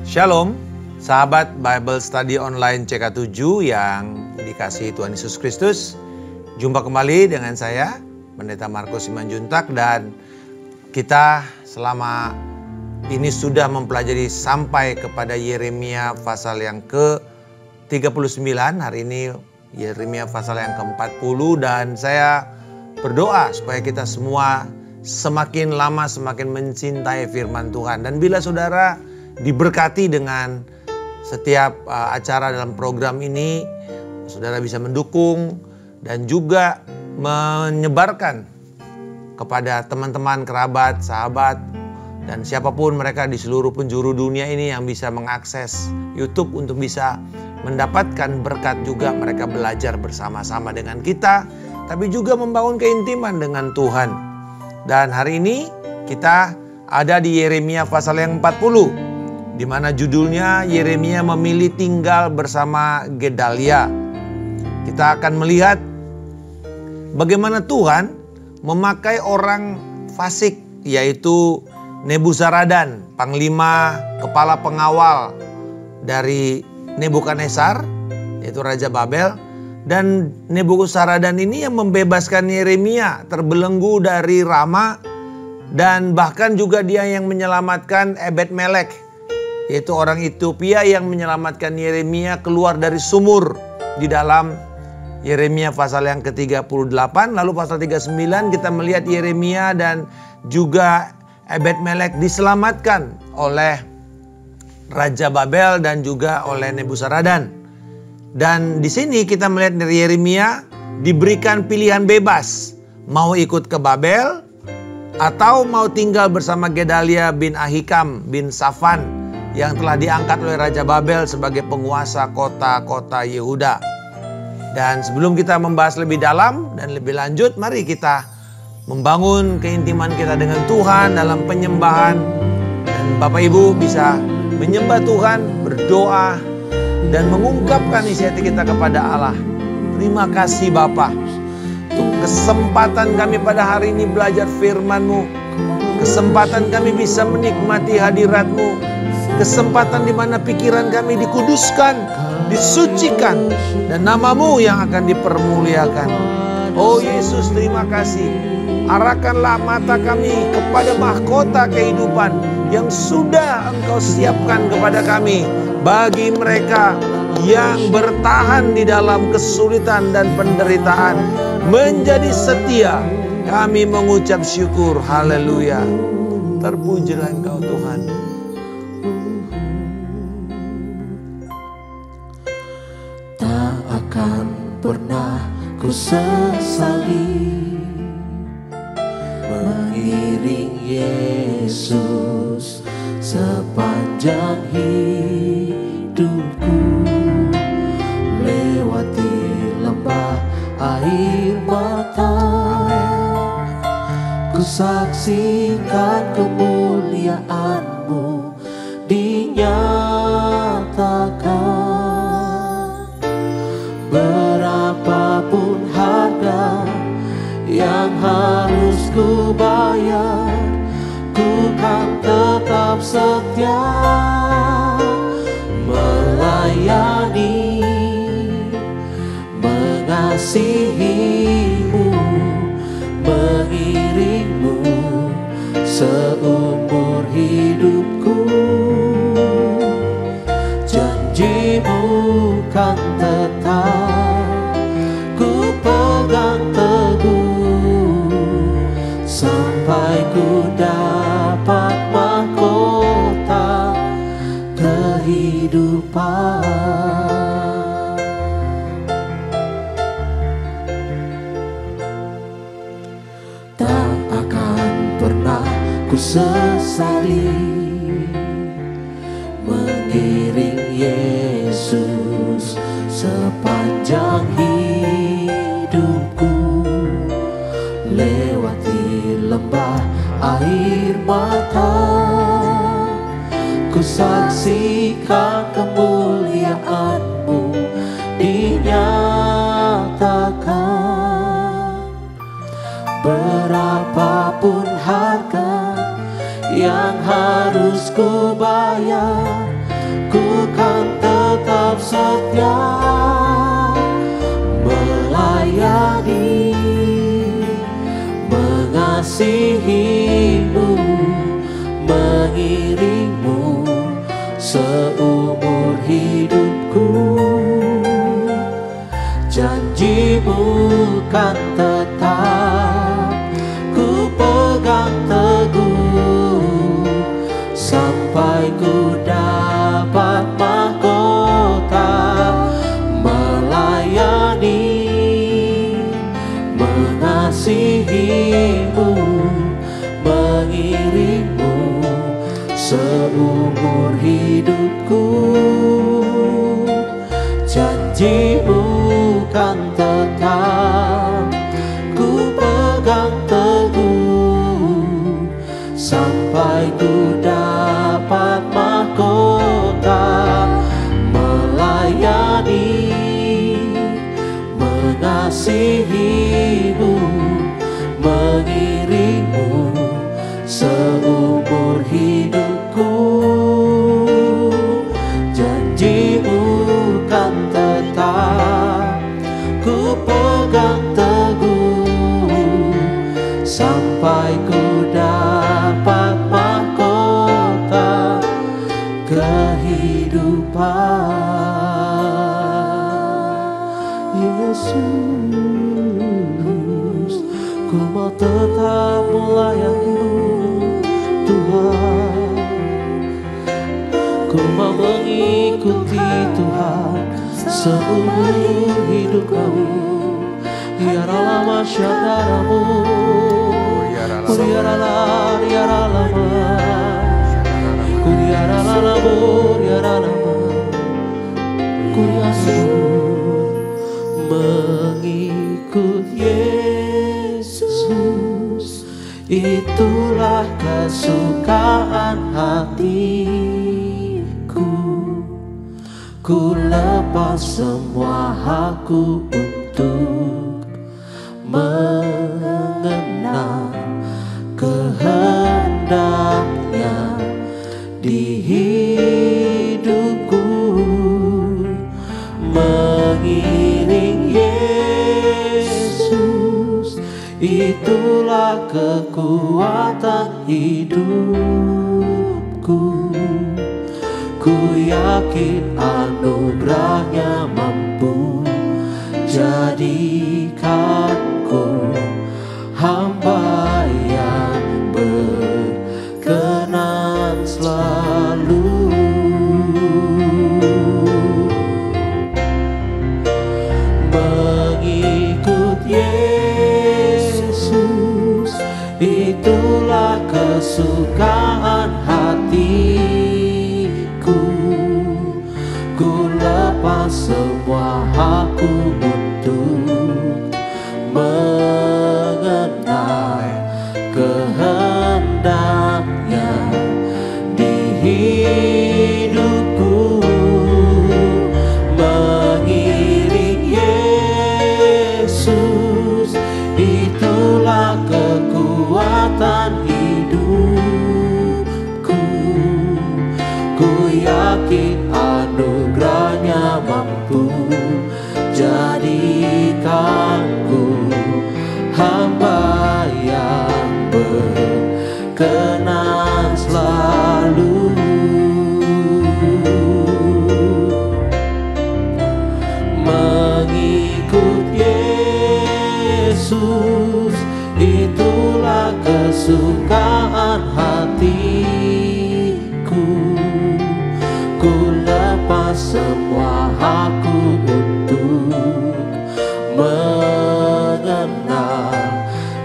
Shalom, sahabat Bible Study Online CK7 yang dikasihi Tuhan Yesus Kristus. Jumpa kembali dengan saya, Pendeta Markus Simanjuntak, dan kita selama ini sudah mempelajari sampai kepada Yeremia pasal yang ke-39. Hari ini Yeremia pasal yang ke-40, dan saya berdoa supaya kita semua semakin lama semakin mencintai firman Tuhan. Dan bila saudara diberkati dengan setiap acara dalam program ini, saudara bisa mendukung dan juga menyebarkan kepada teman-teman, kerabat, sahabat, dan siapapun mereka di seluruh penjuru dunia ini yang bisa mengakses YouTube untuk bisa mendapatkan berkat juga. Mereka belajar bersama-sama dengan kita, tapi juga membangun keintiman dengan Tuhan. Dan hari ini kita ada di Yeremia pasal yang 40. Di mana judulnya Yeremia memilih tinggal bersama Gedalia. Kita akan melihat bagaimana Tuhan memakai orang fasik, yaitu Nebuzaradan, panglima kepala pengawal dari Nebukadnezar, yaitu Raja Babel. Dan Nebuzaradan ini yang membebaskan Yeremia terbelenggu dari Rama, dan bahkan juga dia yang menyelamatkan Ebed-Melek, yaitu orang Ethiopia yang menyelamatkan Yeremia keluar dari sumur di dalam Yeremia pasal yang ke-38. Lalu pasal 39 kita melihat Yeremia dan juga Ebed-Melek diselamatkan oleh Raja Babel dan juga oleh Nebuzaradan. Dan di sini kita melihat dari Yeremia diberikan pilihan bebas, mau ikut ke Babel atau mau tinggal bersama Gedalia bin Ahikam bin Safan yang telah diangkat oleh Raja Babel sebagai penguasa kota-kota Yehuda. Dan sebelum kita membahas lebih dalam dan lebih lanjut, mari kita membangun keintiman kita dengan Tuhan dalam penyembahan. Dan Bapak Ibu bisa menyembah Tuhan, berdoa, dan mengungkapkan isi hati kita kepada Allah. Terima kasih Bapa untuk kesempatan kami pada hari ini belajar firman-Mu. Kesempatan kami bisa menikmati hadirat-Mu. Kesempatan di mana pikiran kami dikuduskan, disucikan, dan nama-Mu yang akan dipermuliakan. Oh Yesus, terima kasih. Arahkanlah mata kami kepada mahkota kehidupan yang sudah Engkau siapkan kepada kami. Bagi mereka yang bertahan di dalam kesulitan dan penderitaan, menjadi setia, kami mengucap syukur. Haleluya. Terpujilah Engkau Tuhan. Pernah ku sesali mengiring Yesus sepanjang hidupku, lewati lembah air mata. Ku saksikan kemuliaan-Mu dinyatakan. Berapapun harga yang harus ku bayar, ku kan tetap setia melayani, mengasihi-Mu, mengiring-Mu seumur hidupku. Janji-Mu kan tetap ku pegang teguh sampai ku dapat mahkota kehidupan. Tak akan pernah ku sesali mengiring Yesus sepanjang hidupku, lewati lembah air mata. Ku saksikan kemuliaan-Mu dinyatakan. Berapapun harga yang harus ku bayar, kan tetap setia melayani, mengasihimu, mengiringmu seumur hidupku. Janjimu kan tetap ku pegang teguh sampai ku dapat mahkota, melayani, mengasihimu, mengiringmu seumur hidupku. Janjimu kan tetap ku pegang teguh sampai ku dapat mahkota, melayani, mengasihimu, mengiringmu seumur hidupku. Janjimu kan tetap ku pegang teguh sampai ku dapat mahkota kehidupan. Yesus, ku mau tetap melayani Tuhan. Ku mau mengikuti Tuhan seumur hidup kami. Yaralama syadaramu, Kuriarala, Yaralama, Kuriaralamu, Yaralama, Kuriasun mengikut Yesus, itulah kesukaan hatiku. Ku lepas semua hakku untuk mengenal kehendaknya di hidupku, mengiring Yesus, itulah kekuatan hidupku. Ku yakin anugerahnya mampu jadikanku hamba yang berkenan selalu. Mengikut Yesus, itulah kesukaan hatiku. Ku lepas semua hakku untuk mengenal kehendaknya di hidupku, mengiring Yesus, itulah kekuatan hidupku. Ku yakin anugerahnya mampu jadikanku hamba yang berkenan selalu. Mengikut Yesus, itulah kesukaan hatiku. Ku lepas semua hakku untuk mengenal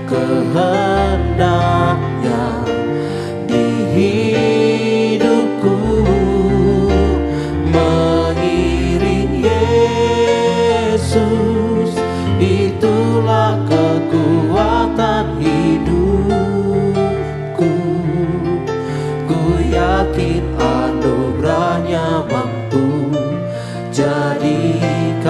kehendaknya di hidupku, mengiring Yesus, itulah kekuatan hidupku. Ku yakin anugerahnya mampu jadikanku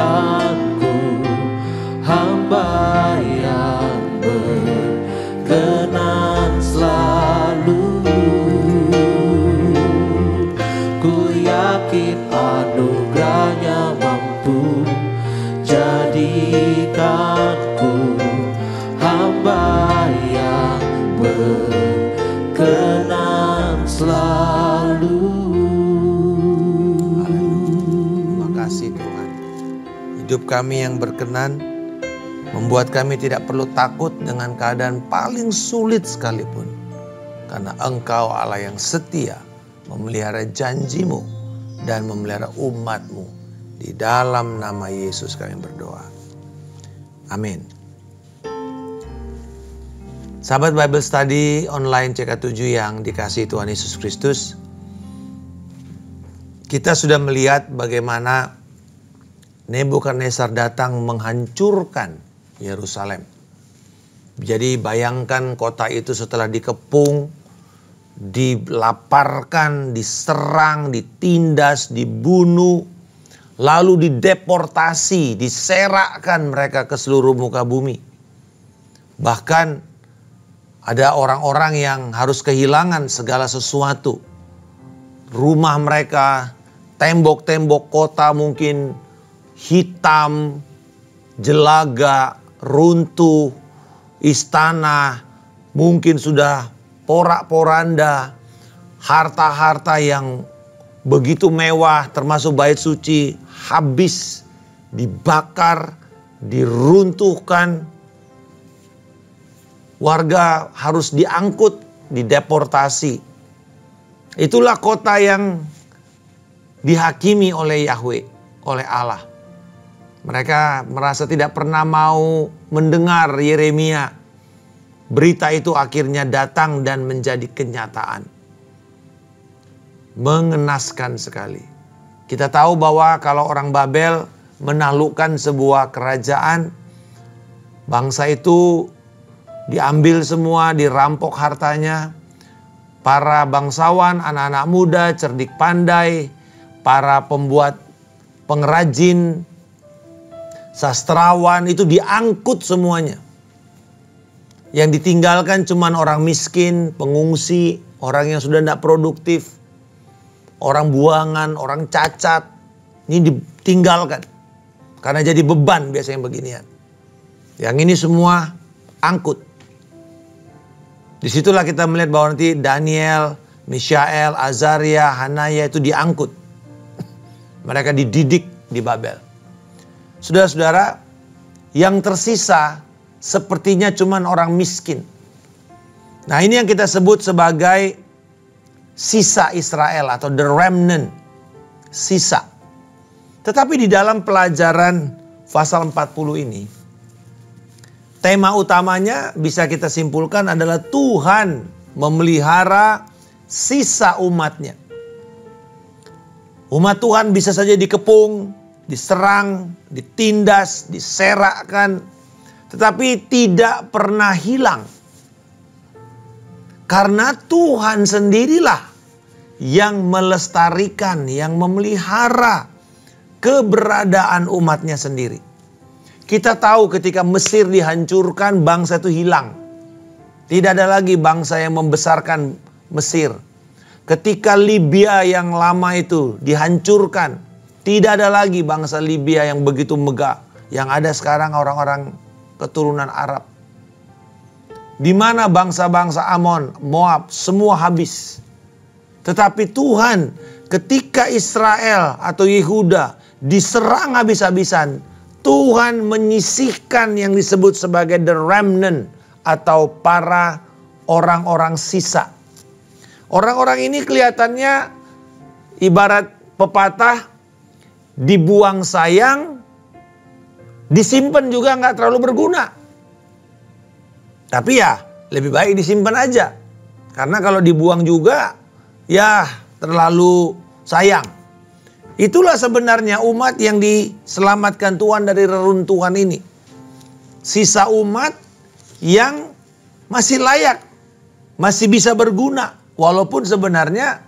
hamba yang berkenan selalu. Ku yakin yakin anugerahnya mampu jadikanku hamba yang berkenan selalu. Terima kasih Tuhan. Hidup kami yang berkenan membuat kami tidak perlu takut dengan keadaan paling sulit sekalipun. Karena Engkau Allah yang setia memelihara janjimu dan memelihara umatmu. Di dalam nama Yesus kami berdoa. Amin. Sahabat Bible Study online CK7 yang dikasihi Tuhan Yesus Kristus. Kita sudah melihat bagaimana Nebukadnezar datang menghancurkan Yerusalem. Jadi bayangkan kota itu setelah dikepung, dilaparkan, diserang, ditindas, dibunuh, lalu dideportasi, diserakkan mereka ke seluruh muka bumi. Bahkan ada orang-orang yang harus kehilangan segala sesuatu. Rumah mereka, tembok-tembok kota mungkin hitam, jelaga, runtuh, istana mungkin sudah porak-poranda, harta-harta yang begitu mewah termasuk bait suci habis, dibakar, diruntuhkan. Warga harus diangkut, dideportasi. Itulah kota yang dihakimi oleh Yahweh, oleh Allah. Mereka merasa tidak pernah mau mendengar Yeremia. Berita itu akhirnya datang dan menjadi kenyataan. Mengenaskan sekali. Kita tahu bahwa kalau orang Babel menaklukkan sebuah kerajaan, bangsa itu diambil semua, dirampok hartanya. Para bangsawan, anak-anak muda, cerdik pandai, para pembuat pengrajin, sastrawan itu diangkut semuanya. Yang ditinggalkan cuma orang miskin, pengungsi, orang yang sudah tidak produktif, orang buangan, orang cacat. Ini ditinggalkan. Karena jadi beban biasanya beginian. Yang ini semua angkut. Disitulah kita melihat bahwa nanti Daniel, Mishael, Azaria, Hanaya itu diangkut. Mereka dididik di Babel. Saudara-saudara, yang tersisa sepertinya cuma orang miskin. Nah, ini yang kita sebut sebagai sisa Israel atau the remnant, sisa. Tetapi di dalam pelajaran pasal 40 ini, tema utamanya bisa kita simpulkan adalah Tuhan memelihara sisa umatnya. Umat Tuhan bisa saja dikepung, diserang, ditindas, diserakkan, tetapi tidak pernah hilang. Karena Tuhan sendirilah yang melestarikan, yang memelihara keberadaan umatnya sendiri. Kita tahu ketika Mesir dihancurkan, bangsa itu hilang. Tidak ada lagi bangsa yang membesarkan Mesir. Ketika Libya yang lama itu dihancurkan, tidak ada lagi bangsa Libya yang begitu megah. Yang ada sekarang orang-orang keturunan Arab. Di mana bangsa-bangsa Amon, Moab, semua habis. Tetapi Tuhan ketika Israel atau Yehuda diserang habis-habisan, Tuhan menyisihkan yang disebut sebagai the remnant atau para orang-orang sisa. Orang-orang ini kelihatannya ibarat pepatah, dibuang sayang, disimpan juga nggak terlalu berguna. Tapi ya lebih baik disimpan aja. Karena kalau dibuang juga ya terlalu sayang. Itulah sebenarnya umat yang diselamatkan Tuhan dari reruntuhan ini. Sisa umat yang masih layak, masih bisa berguna. Walaupun sebenarnya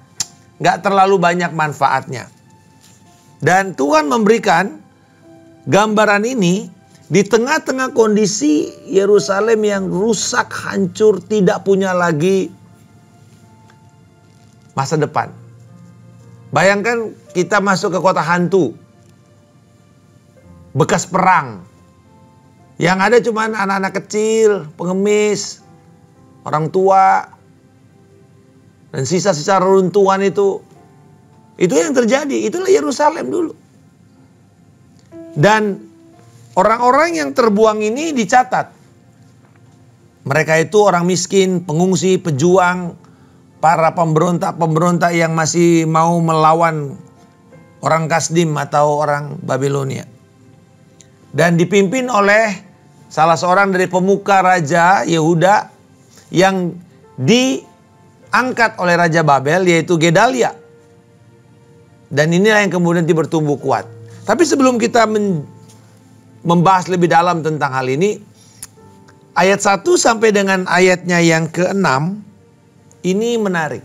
gak terlalu banyak manfaatnya. Dan Tuhan memberikan gambaran ini di tengah-tengah kondisi Yerusalem yang rusak, hancur, tidak punya lagi masa depan. Bayangkan kita masuk ke kota hantu, bekas perang. Yang ada cuma anak-anak kecil, pengemis, orang tua, dan sisa-sisa reruntuhan itu. Itu yang terjadi, itulah Yerusalem dulu. Dan orang-orang yang terbuang ini dicatat. Mereka itu orang miskin, pengungsi, pejuang, para pemberontak-pemberontak yang masih mau melawan orang Kasdim atau orang Babilonia. Dan dipimpin oleh salah seorang dari pemuka Raja Yehuda yang diangkat oleh Raja Babel, yaitu Gedalia. Dan inilah yang kemudian bertumbuh kuat. Tapi sebelum kita membahas lebih dalam tentang hal ini, ayat 1 sampai dengan ayatnya yang ke-6, ini menarik.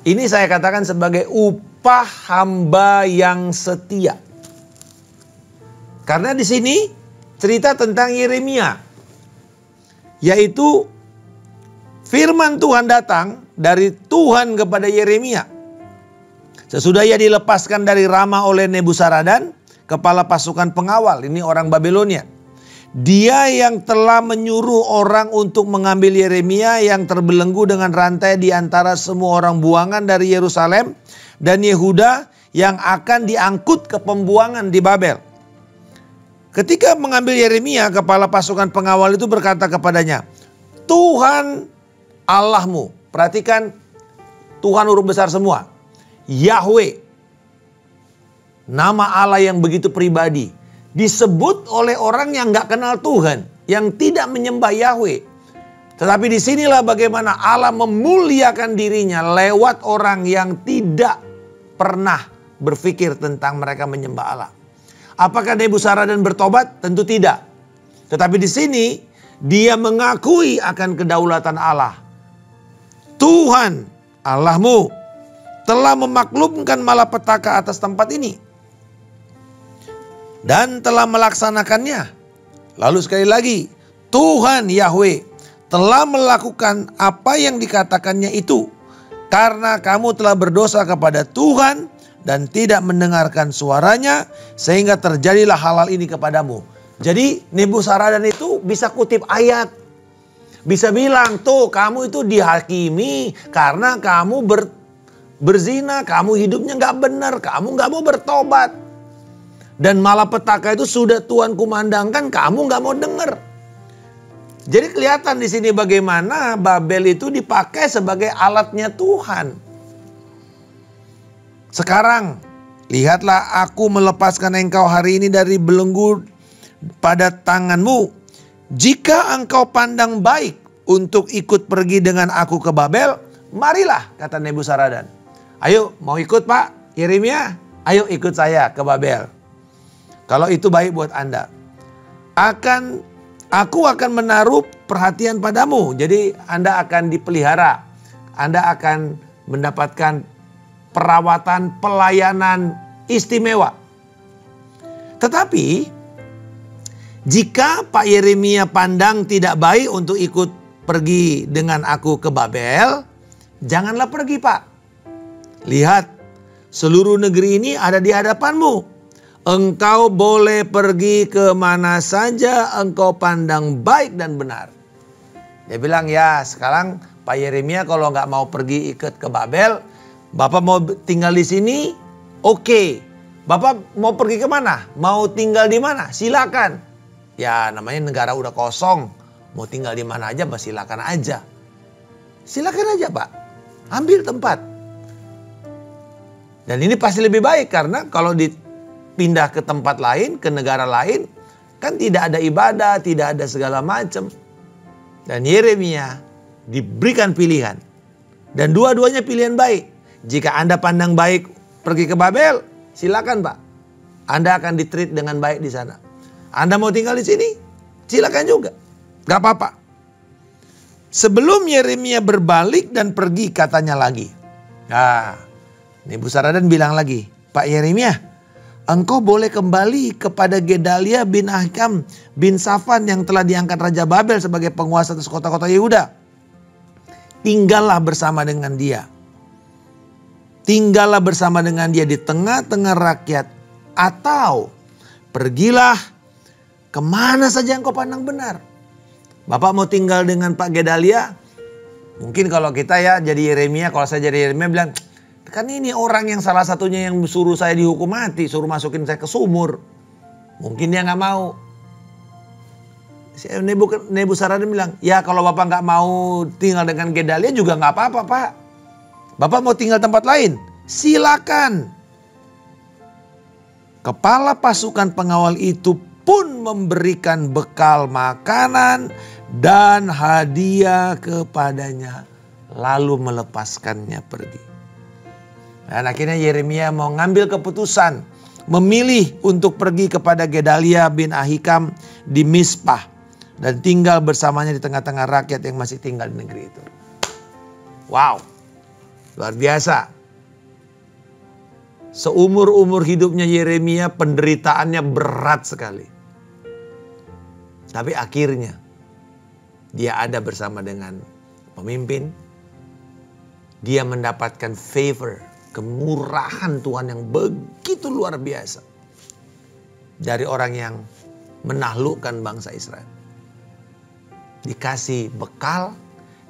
Ini saya katakan sebagai upah hamba yang setia. Karena di sini cerita tentang Yeremia, yaitu firman Tuhan datang dari Tuhan kepada Yeremia. Sesudah ia dilepaskan dari Rama oleh Nebuzaradan, kepala pasukan pengawal, ini orang Babilonia. Dia yang telah menyuruh orang untuk mengambil Yeremia yang terbelenggu dengan rantai di antara semua orang buangan dari Yerusalem dan Yehuda yang akan diangkut ke pembuangan di Babel. Ketika mengambil Yeremia, kepala pasukan pengawal itu berkata kepadanya, Tuhan Allahmu, perhatikan Tuhan huruf besar semua, Yahweh, nama Allah yang begitu pribadi, disebut oleh orang yang gak kenal Tuhan, yang tidak menyembah Yahweh. Tetapi disinilah bagaimana Allah memuliakan dirinya lewat orang yang tidak pernah berpikir tentang mereka menyembah Allah. Apakah Nebuzaradan bertobat? Tentu tidak. Tetapi di sini dia mengakui akan kedaulatan Allah. Tuhan Allahmu telah memaklumkan malapetaka atas tempat ini dan telah melaksanakannya. Lalu sekali lagi, Tuhan Yahweh telah melakukan apa yang dikatakannya itu, karena kamu telah berdosa kepada Tuhan dan tidak mendengarkan suaranya, sehingga terjadilah hal-hal ini kepadamu. Jadi Nebuzaradan itu bisa kutip ayat, bisa bilang, tuh kamu itu dihakimi karena kamu berzina, kamu hidupnya gak benar, kamu gak mau bertobat. Dan malapetaka itu sudah Tuhan kumandangkan, kamu gak mau dengar. Jadi kelihatan di sini bagaimana Babel itu dipakai sebagai alatnya Tuhan. Sekarang lihatlah, aku melepaskan engkau hari ini dari belenggu pada tanganmu. Jika engkau pandang baik untuk ikut pergi dengan aku ke Babel, marilah, kata Nebuzaradan. Ayo, mau ikut Pak Yeremia? Ayo ikut saya ke Babel. Kalau itu baik buat Anda. Aku akan menaruh perhatian padamu. Jadi Anda akan dipelihara. Anda akan mendapatkan perawatan, pelayanan istimewa. Tetapi jika Pak Yeremia pandang tidak baik untuk ikut pergi dengan aku ke Babel, janganlah pergi Pak. Lihat, seluruh negeri ini ada di hadapanmu. Engkau boleh pergi kemana saja engkau pandang baik dan benar. Dia bilang, ya sekarang Pak Yeremia kalau nggak mau pergi ikut ke Babel, Bapak mau tinggal di sini, oke. Bapak mau pergi kemana? Mau tinggal di mana? Silakan. Ya namanya negara udah kosong, mau tinggal di mana aja, silakan aja. Silakan aja Pak, ambil tempat. Dan ini pasti lebih baik karena kalau dipindah ke tempat lain, ke negara lain, kan tidak ada ibadah, tidak ada segala macam. Dan Yeremia diberikan pilihan. Dan dua-duanya pilihan baik. Jika Anda pandang baik pergi ke Babel, silakan Pak. Anda akan ditreat dengan baik di sana. Anda mau tinggal di sini, silakan juga. Gak apa-apa. Sebelum Yeremia berbalik dan pergi, katanya lagi. Nah, Nebuzaradan bilang lagi, Pak Yeremia, engkau boleh kembali kepada Gedalia bin Ahikam bin Safan yang telah diangkat Raja Babel sebagai penguasa atas kota-kota Yehuda. Tinggallah bersama dengan dia. tinggallah bersama dengan dia di tengah-tengah rakyat, atau pergilah kemana saja engkau pandang benar. Bapak mau tinggal dengan Pak Gedalia? Mungkin kalau kita ya jadi Yeremia, kalau saya jadi Yeremia bilang, kan ini orang yang salah satunya yang suruh saya dihukum mati, suruh masukin saya ke sumur. Mungkin dia nggak mau. Nebuzaradan bilang, ya kalau Bapak nggak mau tinggal dengan Gedalia juga nggak apa-apa Pak. Bapak mau tinggal tempat lain? Silakan. Kepala pasukan pengawal itu pun memberikan bekal makanan dan hadiah kepadanya, lalu melepaskannya pergi. Dan akhirnya Yeremia mau ngambil keputusan, memilih untuk pergi kepada Gedalia bin Ahikam di Mizpah dan tinggal bersamanya di tengah-tengah rakyat yang masih tinggal di negeri itu. Wow, luar biasa. Seumur-umur hidupnya Yeremia penderitaannya berat sekali. Tapi akhirnya dia ada bersama dengan pemimpin. Dia mendapatkan favor, kemurahan Tuhan yang begitu luar biasa. Dari orang yang menaklukkan bangsa Israel. Dikasih bekal,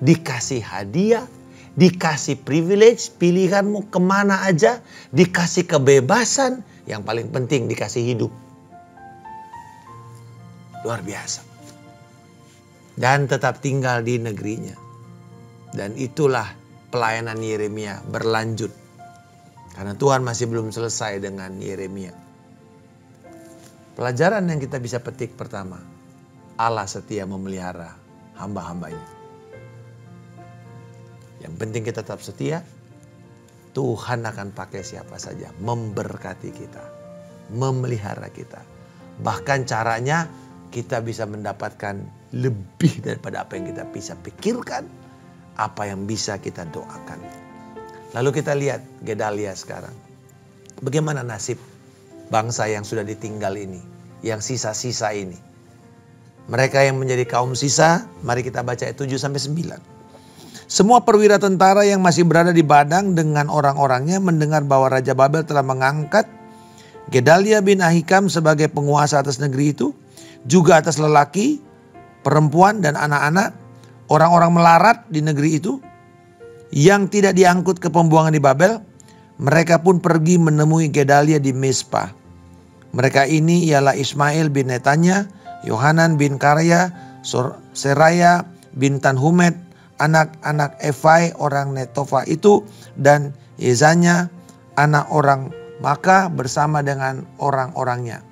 dikasih hadiah, dikasih privilege, pilihanmu kemana aja, dikasih kebebasan, yang paling penting dikasih hidup. Luar biasa. Dan tetap tinggal di negerinya. Dan itulah pelayanan Yeremia berlanjut. Karena Tuhan masih belum selesai dengan Yeremia. Pelajaran yang kita bisa petik pertama, Allah setia memelihara hamba-hambanya. Yang penting kita tetap setia, Tuhan akan pakai siapa saja, memberkati kita, memelihara kita. Bahkan caranya kita bisa mendapatkan lebih daripada apa yang kita bisa pikirkan, apa yang bisa kita doakan. Lalu kita lihat Gedalia sekarang. Bagaimana nasib bangsa yang sudah ditinggal ini, yang sisa-sisa ini. Mereka yang menjadi kaum sisa, mari kita baca ayat 7-9. Semua perwira tentara yang masih berada di Badang dengan orang-orangnya mendengar bahwa Raja Babel telah mengangkat Gedalia bin Ahikam sebagai penguasa atas negeri itu, juga atas lelaki, perempuan dan anak-anak, orang-orang melarat di negeri itu, yang tidak diangkut ke pembuangan di Babel. Mereka pun pergi menemui Gedalia di Mizpah. Mereka ini ialah Ismail bin Netanya, Yohanan bin Karya, Seraya bin Tanhumet, anak-anak Efai orang Netofa itu, dan Yezanya anak orang Maka bersama dengan orang-orangnya.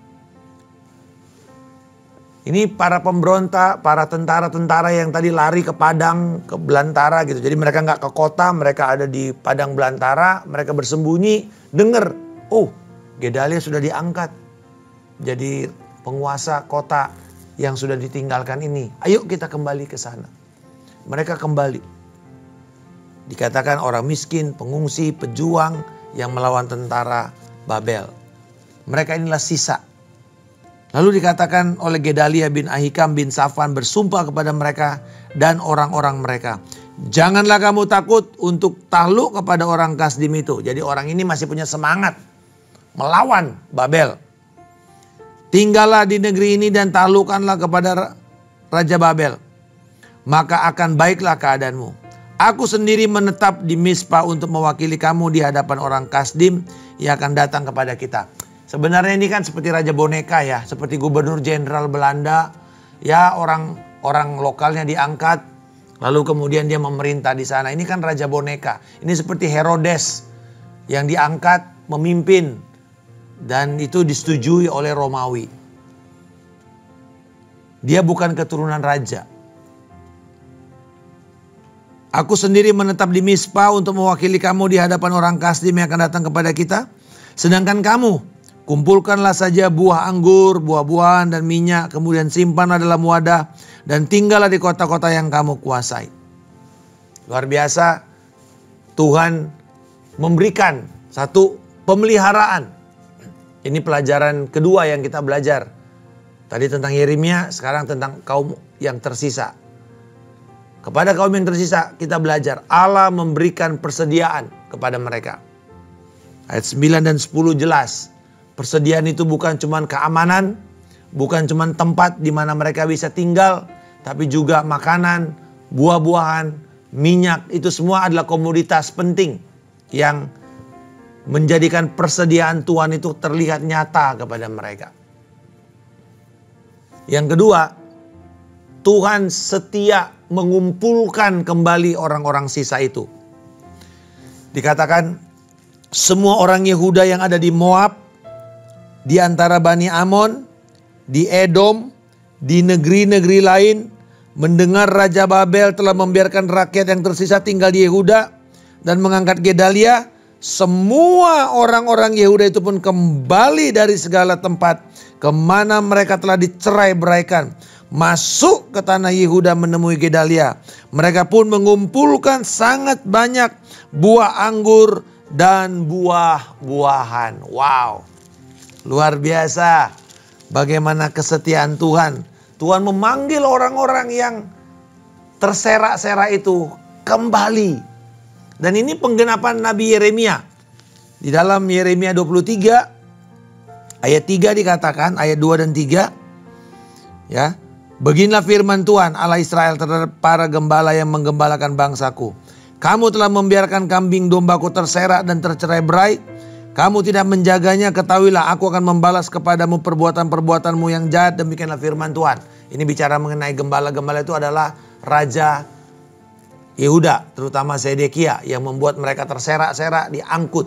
Ini para pemberontak, para tentara-tentara yang tadi lari ke padang, ke belantara gitu. Jadi mereka nggak ke kota, mereka ada di padang belantara, mereka bersembunyi, dengar, oh Gedalia sudah diangkat jadi penguasa kota yang sudah ditinggalkan ini. Ayo kita kembali ke sana. Mereka kembali. Dikatakan orang miskin, pengungsi, pejuang yang melawan tentara Babel. Mereka inilah sisa. Lalu dikatakan oleh Gedalia bin Ahikam bin Safan bersumpah kepada mereka dan orang-orang mereka. Janganlah kamu takut untuk takluk kepada orang Kasdim itu. Jadi orang ini masih punya semangat melawan Babel. Tinggallah di negeri ini dan taklukkanlah kepada Raja Babel. Maka akan baiklah keadaanmu. Aku sendiri menetap di Mizpah untuk mewakili kamu di hadapan orang Kasdim yang akan datang kepada kita. Sebenarnya ini kan seperti raja boneka ya, seperti gubernur jenderal Belanda. Ya orang lokalnya diangkat, lalu kemudian dia memerintah di sana. Ini kan raja boneka. Ini seperti Herodes yang diangkat memimpin dan itu disetujui oleh Romawi. Dia bukan keturunan raja. Aku sendiri menetap di Mizpah untuk mewakili kamu di hadapan orang Kasdim yang akan datang kepada kita. Sedangkan kamu, kumpulkanlah saja buah anggur, buah-buahan dan minyak, kemudian simpanlah dalam wadah dan tinggallah di kota-kota yang kamu kuasai. Luar biasa, Tuhan memberikan satu pemeliharaan. Ini pelajaran kedua yang kita belajar. Tadi tentang Yeremia, sekarang tentang kaum yang tersisa. Kepada kaum yang tersisa kita belajar Allah memberikan persediaan kepada mereka. Ayat 9 dan 10 jelas. Persediaan itu bukan cuma keamanan, bukan cuma tempat di mana mereka bisa tinggal, tapi juga makanan, buah-buahan, minyak. Itu semua adalah komoditas penting yang menjadikan persediaan Tuhan itu terlihat nyata kepada mereka. Yang kedua, Tuhan setia mengumpulkan kembali orang-orang sisa itu. Dikatakan semua orang Yehuda yang ada di Moab, di antara Bani Amon, di Edom, di negeri-negeri lain, mendengar Raja Babel telah membiarkan rakyat yang tersisa tinggal di Yehuda dan mengangkat Gedalia, semua orang-orang Yehuda itu pun kembali dari segala tempat kemana mereka telah dicerai-beraikan, masuk ke tanah Yehuda menemui Gedalia. Mereka pun mengumpulkan sangat banyak buah anggur dan buah-buahan. Wow, luar biasa bagaimana kesetiaan Tuhan. Tuhan memanggil orang-orang yang terserak-serak itu kembali. Dan ini penggenapan Nabi Yeremia. Di dalam Yeremia 23 ayat 3 dikatakan, ayat 2 dan 3. Ya, beginilah firman Tuhan Allah Israel terhadap para gembala yang menggembalakan bangsaku. Kamu telah membiarkan kambing dombaku terserak dan tercerai-berai. Kamu tidak menjaganya, ketahuilah aku akan membalas kepadamu perbuatan-perbuatanmu yang jahat. Demikianlah firman Tuhan. Ini bicara mengenai gembala-gembala itu adalah Raja Yehuda, terutama Zedekia yang membuat mereka terserak-serak, diangkut.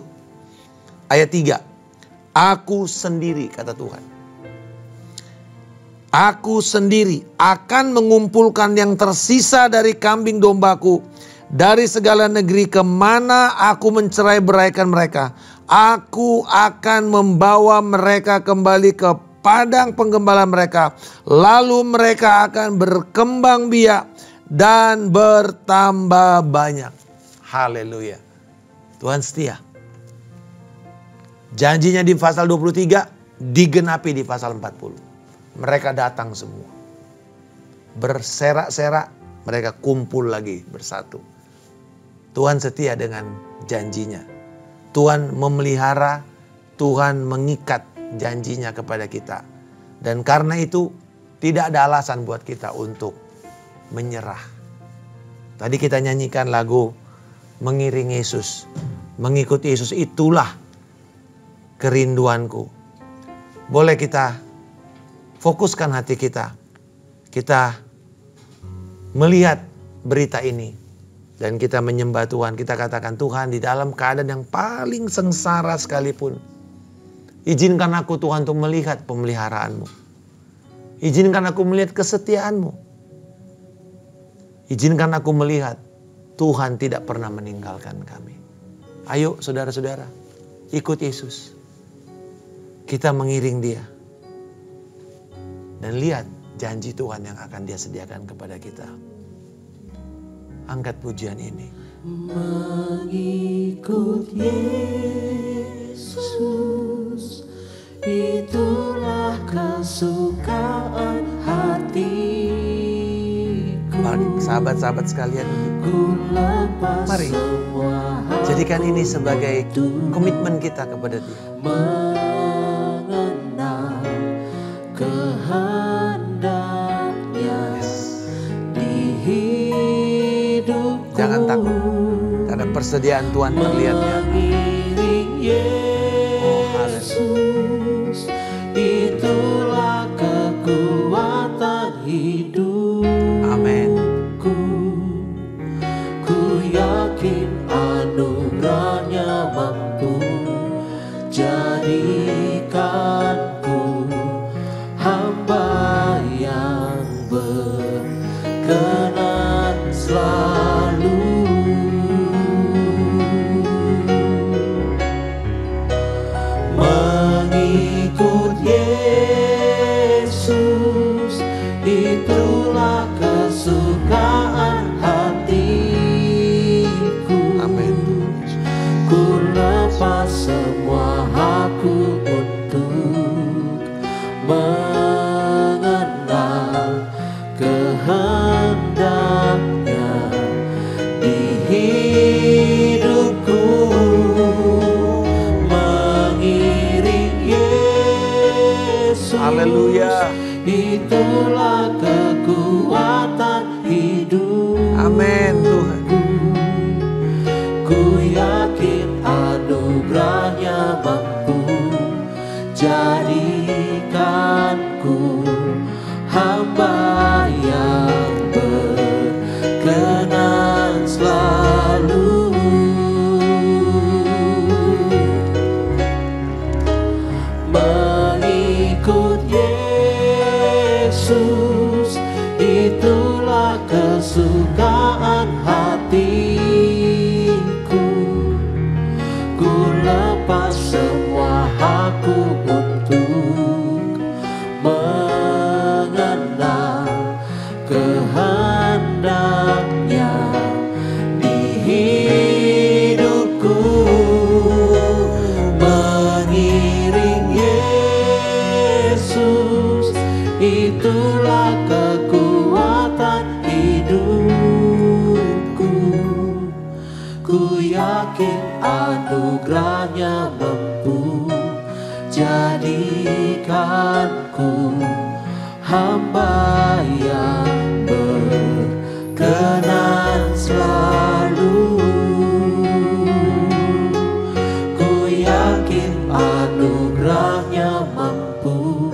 Ayat 3. Aku sendiri, kata Tuhan. Aku sendiri akan mengumpulkan yang tersisa dari kambing dombaku dari segala negeri kemana aku mencerai-beraikan mereka. Aku akan membawa mereka kembali ke padang penggembala mereka. Lalu mereka akan berkembang biak dan bertambah banyak. Haleluya. Tuhan setia. Janjinya di pasal 23 digenapi di pasal 40. Mereka datang semua. Berserak-serak, mereka kumpul lagi bersatu. Tuhan setia dengan janjinya. Tuhan memelihara, Tuhan mengikat janjinya kepada kita. Dan karena itu tidak ada alasan buat kita untuk menyerah. Tadi kita nyanyikan lagu mengiring Yesus, mengikuti Yesus, itulah kerinduanku. Boleh kita fokuskan hati kita, kita melihat berita ini dan kita menyembah Tuhan. Kita katakan, Tuhan, di dalam keadaan yang paling sengsara sekalipun, izinkan aku Tuhan untuk melihat pemeliharaanmu. Izinkan aku melihat kesetiaanmu. Izinkan aku melihat Tuhan tidak pernah meninggalkan kami. Ayo saudara-saudara, ikut Yesus. Kita mengiring Dia. Dan lihat janji Tuhan yang akan Dia sediakan kepada kita. Angkat pujian ini. Mengikut Yesus, itulah kesukaan hati. Sahabat-sahabat sekalian, mari jadikan ini sebagai komitmen kita kepada Dia. Mengenal kehendaknya di hidupku. Jangan takut, karena persediaan Tuhan terlihat nyata. Mengiring Yesus, itulah kekuatan hidup. Amin. Ku yakin anugerahnya mampu jadikanku hamba yang berkenan selalu. Mengikut Yesus, itulah kesukaan hatiku. Amin. Ku lepas semua hakku untuk mengenal kehendaknya di hidupku. Haleluya. Itulah kekuatan hidup. Amin Tuhan. Ku yakin anugerahnya mampu jadikanku hamba yang berkenan selalu. Mengikut Yesus, itulah kesukaan hatiku. Ku lepas semua hakku untuk mengenal kehendaknya di hidupku. Mengiring Yesus, itulah kekuatan hidupku. Ku yakin anugerahnya mampu jadikanku hamba yang berkenan selalu. Ku yakin anugerahnya mampu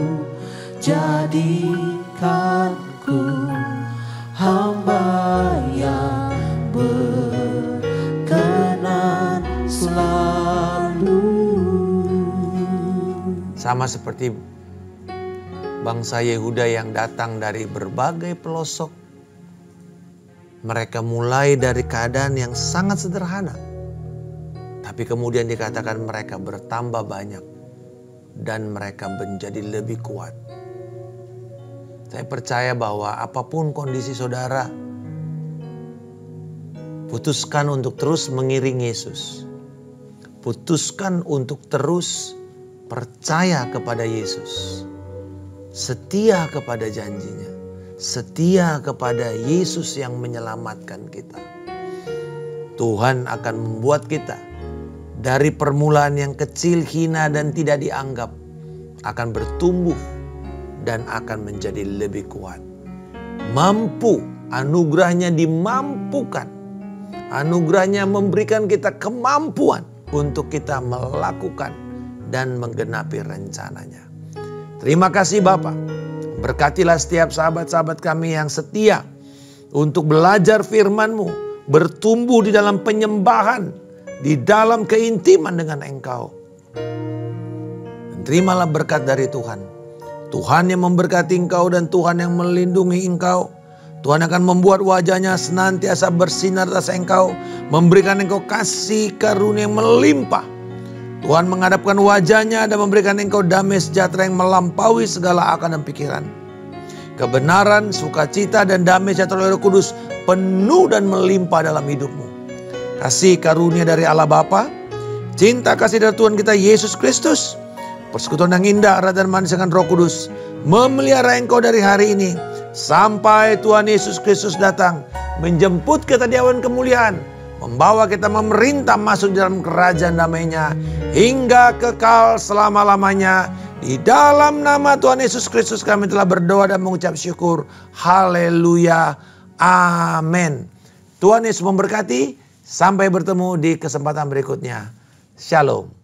jadikanku hamba yang berkenan selalu. Sama seperti bangsa Yehuda yang datang dari berbagai pelosok. Mereka mulai dari keadaan yang sangat sederhana. Tapi kemudian dikatakan mereka bertambah banyak. Dan mereka menjadi lebih kuat. Saya percaya bahwa apapun kondisi saudara, putuskan untuk terus mengiring Yesus. Putuskan untuk terus percaya kepada Yesus. Setia kepada janjinya. Setia kepada Yesus yang menyelamatkan kita. Tuhan akan membuat kita dari permulaan yang kecil, hina dan tidak dianggap akan bertumbuh dan akan menjadi lebih kuat. Mampu, anugerahnya dimampukan. Anugerahnya memberikan kita kemampuan untuk kita melakukan dan menggenapi rencananya. Terima kasih Bapa. Berkatilah setiap sahabat-sahabat kami yang setia untuk belajar firman-Mu, bertumbuh di dalam penyembahan, di dalam keintiman dengan Engkau. Dan terimalah berkat dari Tuhan. Tuhan yang memberkati engkau dan Tuhan yang melindungi engkau. Tuhan akan membuat wajahnya senantiasa bersinar atas engkau, memberikan engkau kasih karunia yang melimpah. Tuhan menghadapkan wajahnya dan memberikan engkau damai sejahtera yang melampaui segala akal dan pikiran. Kebenaran, sukacita dan damai sejahtera Roh Kudus penuh dan melimpah dalam hidupmu. Kasih karunia dari Allah Bapa, cinta kasih dari Tuhan kita Yesus Kristus, persekutuan yang indah, erat dan manis dengan Roh Kudus memelihara engkau dari hari ini sampai Tuhan Yesus Kristus datang menjemput kita di awan kemuliaan, membawa kita memerintah masuk dalam kerajaan damai-Nya hingga kekal selama-lamanya. Di dalam nama Tuhan Yesus Kristus kami telah berdoa dan mengucap syukur. Haleluya. Amin. Tuhan Yesus memberkati. Sampai bertemu di kesempatan berikutnya. Shalom.